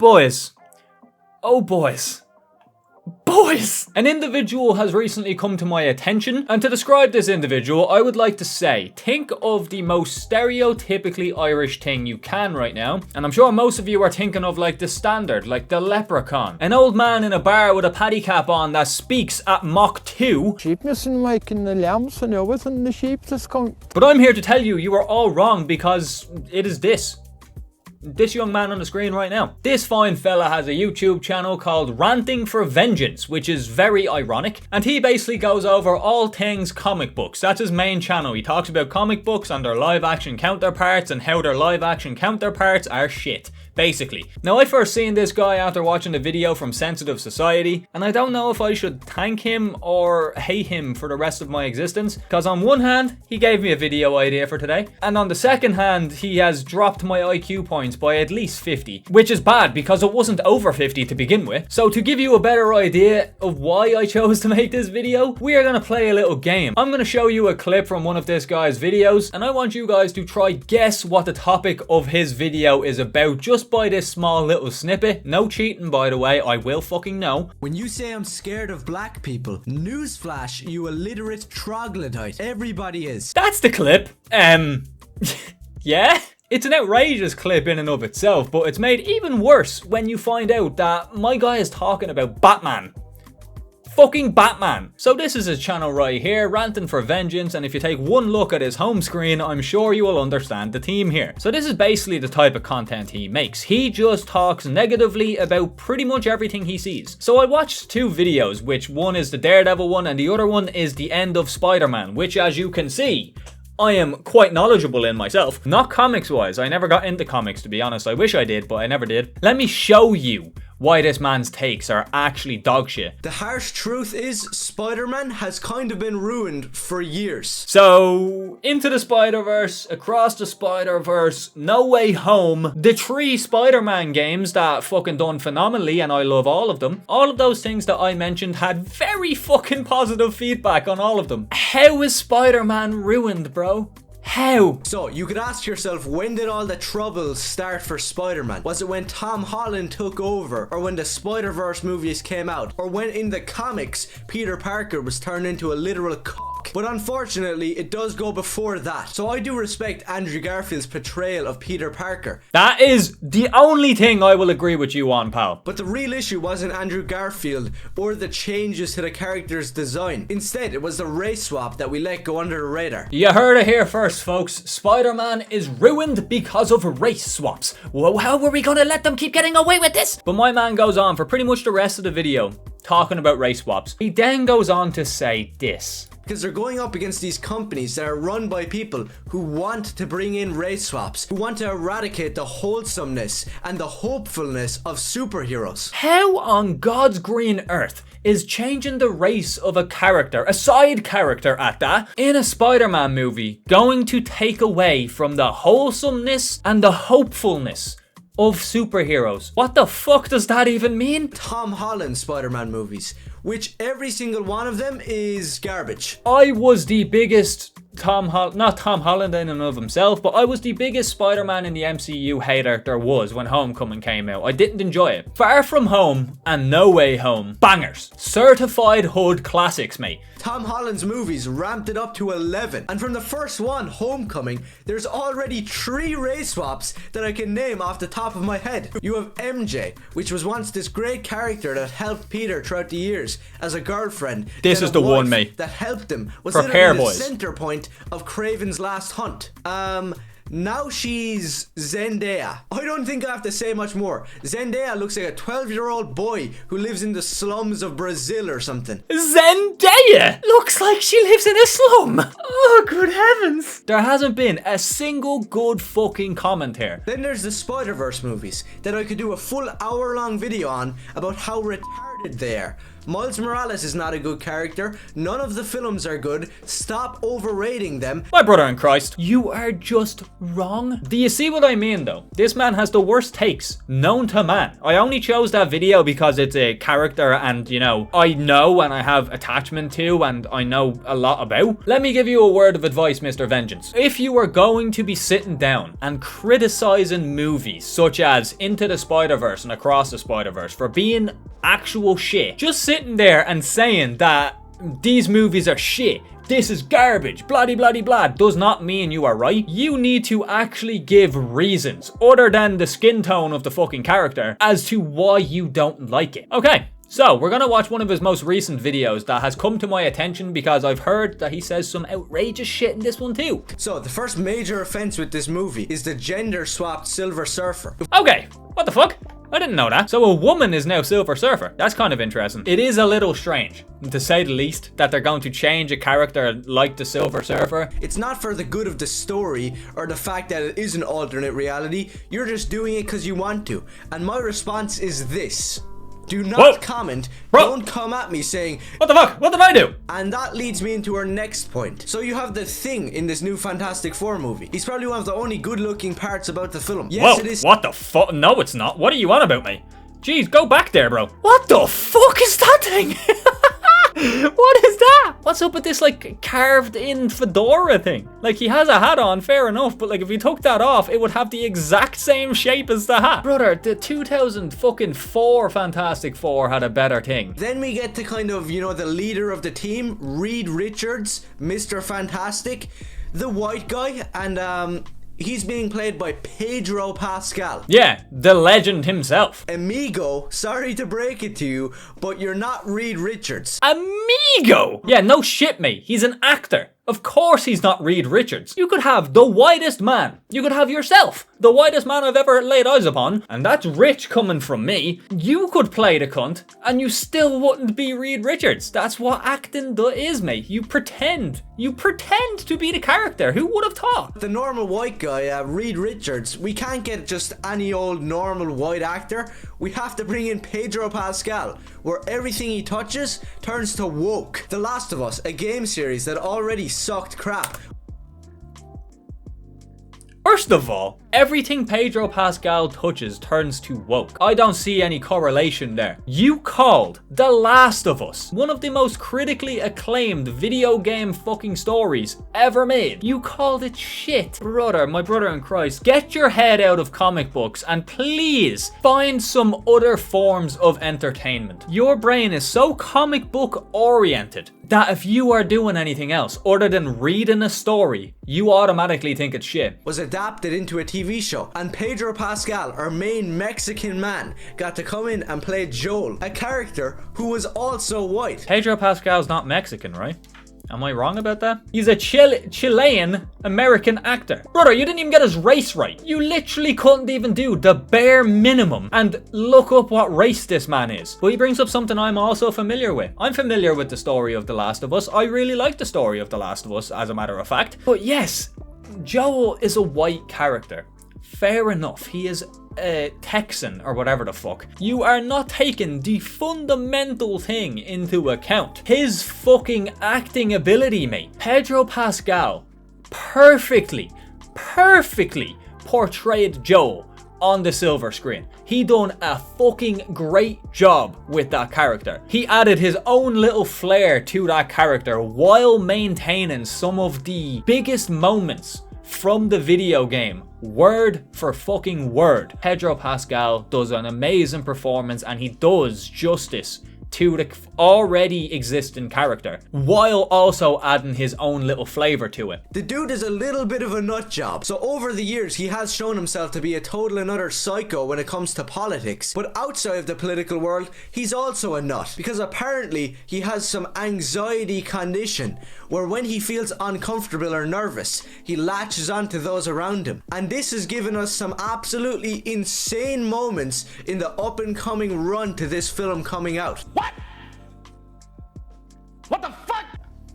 Boys. Oh boys. Boys! An individual has recently come to my attention, and to describe this individual, I would like to say, think of the most stereotypically Irish thing you can right now, and I'm sure most of you are thinking of like the standard, like the leprechaun. An old man in a bar with a paddy cap on that speaks at Mach 2. But I'm here to tell you, you are all wrong because it is this young man on the screen right now. This fine fella has a YouTube channel called Ranting for Vengeance, which is very ironic, and he basically goes over all things comic books. That's his main channel. He talks about comic books and their live action counterparts and how their live action counterparts are shit, basically. Now, I first seen this guy after watching the video from Sensitive Society, and I don't know if I should thank him or hate him for the rest of my existence, because on one hand, he gave me a video idea for today, and on the second hand, he has dropped my IQ points by at least 50, which is bad because it wasn't over 50 to begin with. So to give you a better idea of why I chose to make this video, we are going to play a little game. I'm going to show you a clip from one of this guy's videos, and I want you guys to try guess what the topic of his video is about just by this small little snippet. No cheating, by the way, I will fucking know. When you say I'm scared of black people, newsflash, you illiterate troglodyte. Everybody is. That's the clip. Yeah? It's an outrageous clip in and of itself, but it's made even worse when you find out that my guy is talking about Batman. Fucking Batman. So this is his channel right here, Ranting for Vengeance, and if you take one look at his home screen, I'm sure you will understand the theme here. So this is basically the type of content he makes. He just talks negatively about pretty much everything he sees. So I watched two videos, which one is the Daredevil one and the other one is the end of Spider-Man, which, as you can see, I am quite knowledgeable in myself. Not comics wise, I never got into comics, to be honest. I wish I did, but I never did. Let me show you why this man's takes are actually dog shit. The harsh truth is, Spider-Man has kind of been ruined for years. So, Into the Spider-Verse, Across the Spider-Verse, No Way Home, the 3 Spider-Man games that fucking done phenomenally, and I love all of them. All of those things that I mentioned had very fucking positive feedback on all of them. How is Spider-Man ruined, bro? How? So, you could ask yourself, when did all the troubles start for Spider-Man? Was it when Tom Holland took over? Or when the Spider-Verse movies came out? Or when in the comics, Peter Parker was turned into a literal cock? But unfortunately, it does go before that. So I do respect Andrew Garfield's portrayal of Peter Parker. That is the only thing I will agree with you on, pal. But the real issue wasn't Andrew Garfield or the changes to the character's design. Instead, it was the race swap that we let go under the radar. You heard it here first, folks. Spider-Man is ruined because of race swaps. Well, how were we gonna let them keep getting away with this? But my man goes on for pretty much the rest of the video talking about race swaps. He then goes on to say this. Because they're going up against these companies that are run by people who want to bring in race swaps, who want to eradicate the wholesomeness and the hopefulness of superheroes. How on God's green earth is changing the race of a character, a side character at that, in a Spider-Man movie going to take away from the wholesomeness and the hopefulness of superheroes? What the fuck does that even mean? Tom Holland Spider-Man movies, which every single one of them is garbage. I was the biggest not Tom Holland in and of himself, but I was the biggest Spider-Man in the MCU hater there was when Homecoming came out. I didn't enjoy it. Far From Home and No Way Home, bangers. Certified hood classics, mate. Tom Holland's movies ramped it up to 11, and from the first one, Homecoming, there's already 3 race swaps that I can name off the top of my head. You have MJ, which was once this great character that helped Peter throughout the years as a girlfriend. This is the one, mate. That helped him. Was Prepare, literally boys. The center point of Kraven's Last Hunt. Now she's Zendaya. I don't think I have to say much more. Zendaya looks like a 12-year-old boy who lives in the slums of Brazil or something. Zendaya looks like she lives in a slum. Oh, good heavens. There hasn't been a single good fucking comment here. Then there's the Spider-Verse movies that I could do a full hour-long video on about how retarded there. Miles Morales is not a good character. None of the films are good. Stop overrating them. My brother in Christ, you are just wrong. Do you see what I mean though? This man has the worst takes known to man. I only chose that video because it's a character and, you know and I have attachment to and I know a lot about. Let me give you a word of advice, Mr. Vengeance. If you are going to be sitting down and criticizing movies such as Into the Spider-Verse and Across the Spider-Verse for being actual shit, just sitting there and saying that these movies are shit, this is garbage, blah blah blah blah, does not mean you are right. You need to actually give reasons other than the skin tone of the fucking character as to why you don't like it. Okay, so we're gonna watch one of his most recent videos that has come to my attention because I've heard that he says some outrageous shit in this one too. So the first major offense with this movie is the gender swapped Silver Surfer. Okay, what the fuck? I didn't know that. So a woman is now Silver Surfer. That's kind of interesting. It is a little strange, to say the least, that they're going to change a character like the Silver Surfer. It's not for the good of the story or the fact that it is an alternate reality. You're just doing it because you want to. And my response is this. Do not comment. Don't come at me saying, what the fuck? What did I do? And that leads me into our next point. So you have the Thing in this new Fantastic Four movie. He's probably one of the only good looking parts about the film. Yes, whoa, it is. What the fuck? No, it's not. What are you on about me? Jeez, go back there, bro. What the fuck is that thing? What is that? What's up with this like carved in fedora thing? Like he has a hat on, fair enough, but like if he took that off, it would have the exact same shape as the hat. Brother, the 2004 Fantastic Four had a better thing. Then we get to kind of, the leader of the team, Reed Richards, Mr. Fantastic, the white guy, and he's being played by Pedro Pascal. Yeah, the legend himself. Amigo, sorry to break it to you, but you're not Reed Richards. Amigo? Yeah, no shit, mate. He's an actor. Of course he's not Reed Richards. You could have the whitest man. You could have yourself. The whitest man I've ever laid eyes upon. And that's rich coming from me. You could play the cunt and you still wouldn't be Reed Richards. That's what acting is, mate. You pretend. You pretend to be the character. Who would have thought? The normal white guy, Reed Richards, we can't get just any old normal white actor. We have to bring in Pedro Pascal, where everything he touches turns to woke. The Last of Us, a game series that already sucked crap. First of all, everything Pedro Pascal touches turns to woke. I don't see any correlation there. You called The Last of Us one of the most critically acclaimed video game fucking stories ever made. You called it shit. Brother, my brother in Christ, get your head out of comic books and please find some other forms of entertainment. Your brain is so comic book oriented that if you are doing anything else other than reading a story, you automatically think it's shit. Was adapted into a TV show, and Pedro Pascal, our main Mexican man, got to come in and play Joel, a character who was also white. Pedro Pascal's not Mexican, right? Am I wrong about that? He's a Chilean American actor. Brother, you didn't even get his race right. You literally couldn't even do the bare minimum and look up what race this man is. But he brings up something I'm also familiar with. I'm familiar with the story of The Last of Us. I really like the story of The Last of Us, as a matter of fact. But yes, Joel is a white character. Fair enough, he is a Texan or whatever the fuck. You are not taking the fundamental thing into account. His fucking acting ability, mate. Pedro Pascal perfectly portrayed Joel on the silver screen. He done a fucking great job with that character. He added his own little flair to that character while maintaining some of the biggest moments from the video game, word for fucking word. Pedro Pascal does an amazing performance and he does justice to the already existing character while also adding his own little flavor to it. The dude is a little bit of a nut job, so over the years he has shown himself to be a total and utter psycho when it comes to politics, but outside of the political world he's also a nut, because apparently he has some anxiety condition where when he feels uncomfortable or nervous he latches onto those around him, and this has given us some absolutely insane moments in the up and coming run to this film coming out. What? What the fuck?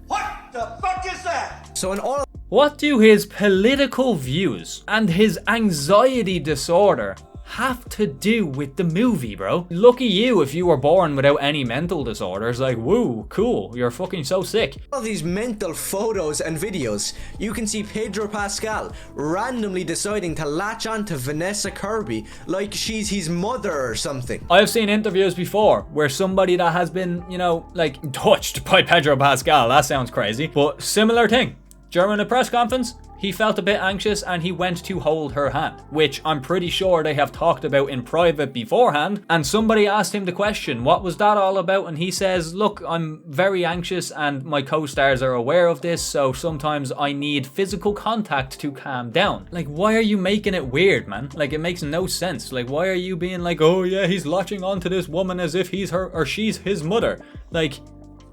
What the fuck is that? So in all, what do his political views and his anxiety disorder have to do with the movie, bro? Lucky you if you were born without any mental disorders. Like, woo, cool, you're fucking so sick. All these mental photos and videos, you can see Pedro Pascal randomly deciding to latch on to Vanessa Kirby like she's his mother or something. I've seen interviews before where somebody that has been, you know, like touched by Pedro Pascal, that sounds crazy, but similar thing. During a press conference, he felt a bit anxious and he went to hold her hand, which I'm pretty sure they have talked about in private beforehand. And somebody asked him the question, what was that all about? And he says, look, I'm very anxious and my co-stars are aware of this, so sometimes I need physical contact to calm down. Like, why are you making it weird, man? Like, it makes no sense. Like, why are you being like, oh yeah, he's latching onto this woman as if he's her or she's his mother? Like,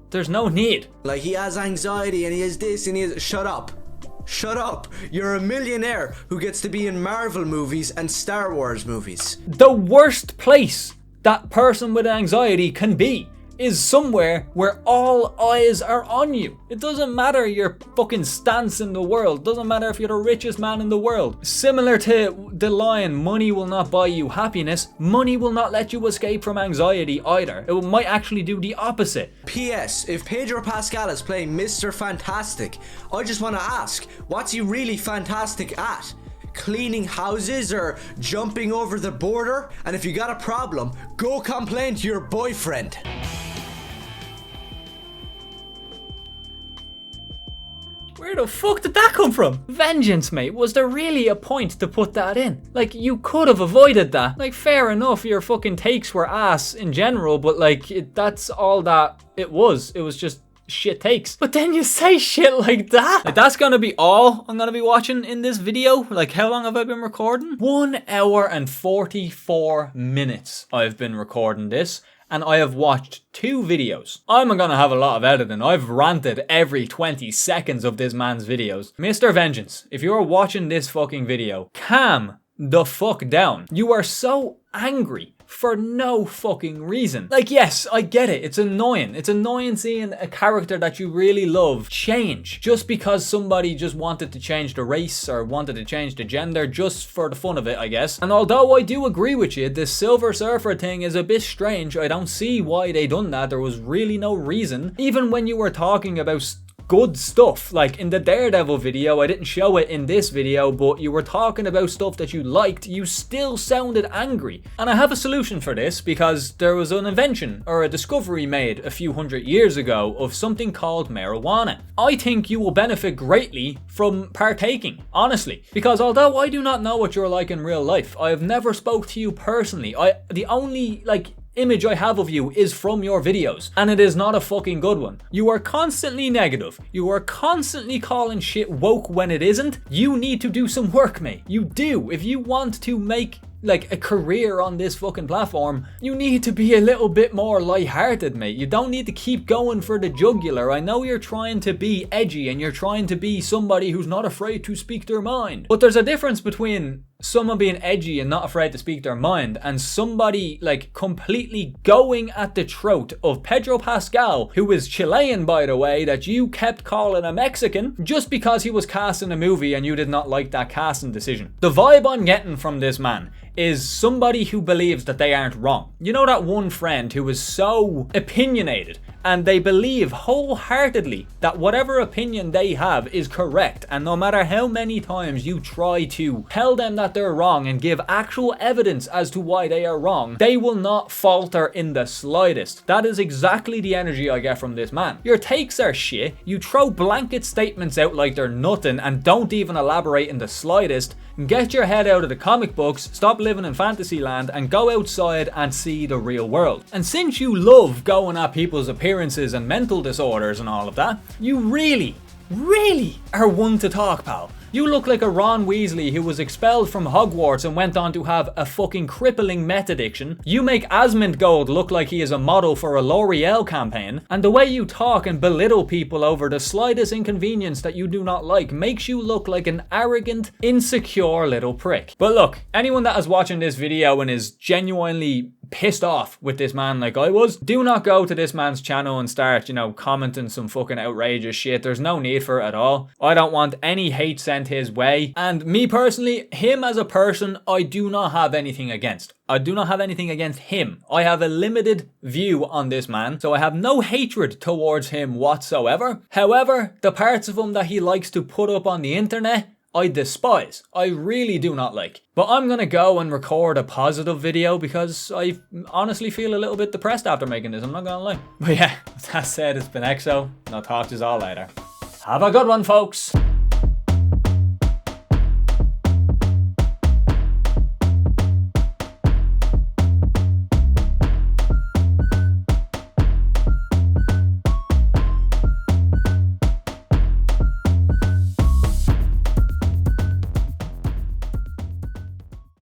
there's no need. Like, he has anxiety and he has this and he has... Shut up. Shut up. You're a millionaire who gets to be in Marvel movies and Star Wars movies. The worst place that person with anxiety can be is somewhere where all eyes are on you. It doesn't matter your fucking stance in the world. Doesn't matter if you're the richest man in the world. Similar to the line, money will not buy you happiness. Money will not let you escape from anxiety either. It might actually do the opposite. P.S. If Pedro Pascal is playing Mr. Fantastic, I just want to ask, what's he really fantastic at? Cleaning houses or jumping over the border? And if you got a problem, go complain to your boyfriend. Where the fuck did that come from? Vengeance, mate. Was there really a point to put that in? Like, you could have avoided that. Like, fair enough, your fucking takes were ass in general, but like, that's all that it was. It was just shit takes. But then you say shit like that. Like, that's gonna be all I'm gonna be watching in this video. Like, how long have I been recording? 1 hour and 44 minutes I've been recording this. And I have watched 2 videos. I'm gonna have a lot of editing. I've ranted every 20 seconds of this man's videos. Mr. Vengeance, if you're watching this fucking video, calm the fuck down. You are so angry for no fucking reason. Like, yes, I get it. It's annoying. It's annoying seeing a character that you really love change just because somebody just wanted to change the race or wanted to change the gender just for the fun of it, I guess. And although I do agree with you, this Silver Surfer thing is a bit strange. I don't see why they done that. There was really no reason. Even when you were talking about good stuff, like in the Daredevil video, I didn't show it in this video, but you were talking about stuff that you liked, you still sounded angry. And I have a solution for this, because there was an invention or a discovery made a few hundred years ago of something called marijuana. I think you will benefit greatly from partaking, honestly, because although I do not know what you're like in real life, I have never spoke to you personally. The only image I have of you is from your videos, and it is not a fucking good one. You are constantly negative. You are constantly calling shit woke when it isn't. You need to do some work, mate. You do. If you want to make like a career on this fucking platform, you need to be a little bit more lighthearted, mate. You don't need to keep going for the jugular. I know you're trying to be edgy and you're trying to be somebody who's not afraid to speak their mind, but there's a difference between someone being edgy and not afraid to speak their mind and somebody like completely going at the throat of Pedro Pascal, who is Chilean, by the way, that you kept calling a Mexican just because he was cast in a movie and you did not like that casting decision. The vibe I'm getting from this man is somebody who believes that they aren't wrong. You know that one friend who is so opinionated and they believe wholeheartedly that whatever opinion they have is correct, and no matter how many times you try to tell them that they're wrong and give actual evidence as to why they are wrong, they will not falter in the slightest. That is exactly the energy I get from this man. Your takes are shit, you throw blanket statements out like they're nothing and don't even elaborate in the slightest. Get your head out of the comic books, stop living in fantasy land, and go outside and see the real world. And since you love going at people's appearances and mental disorders and all of that, you really are one to talk, pal. You look like a Ron Weasley who was expelled from Hogwarts and went on to have a fucking crippling meth addiction. You make Asmongold look like he is a model for a L'Oreal campaign. And the way you talk and belittle people over the slightest inconvenience that you do not like makes you look like an arrogant, insecure little prick. But look, anyone that is watching this video and is genuinely pissed off with this man like I was, do not go to this man's channel and start, you know, commenting some fucking outrageous shit. There's no need for it at all. I don't want any hate sent his way. And me personally, him as a person, I do not have anything against. I do not have anything against him. I have a limited view on this man, so I have no hatred towards him whatsoever. However, the parts of him that he likes to put up on the internet, I despise. I really do not like. But I'm gonna go and record a positive video because I honestly feel a little bit depressed after making this, I'm not gonna lie. But yeah, that said, it's been EXO, and I'll talk to you all later. Have a good one, folks.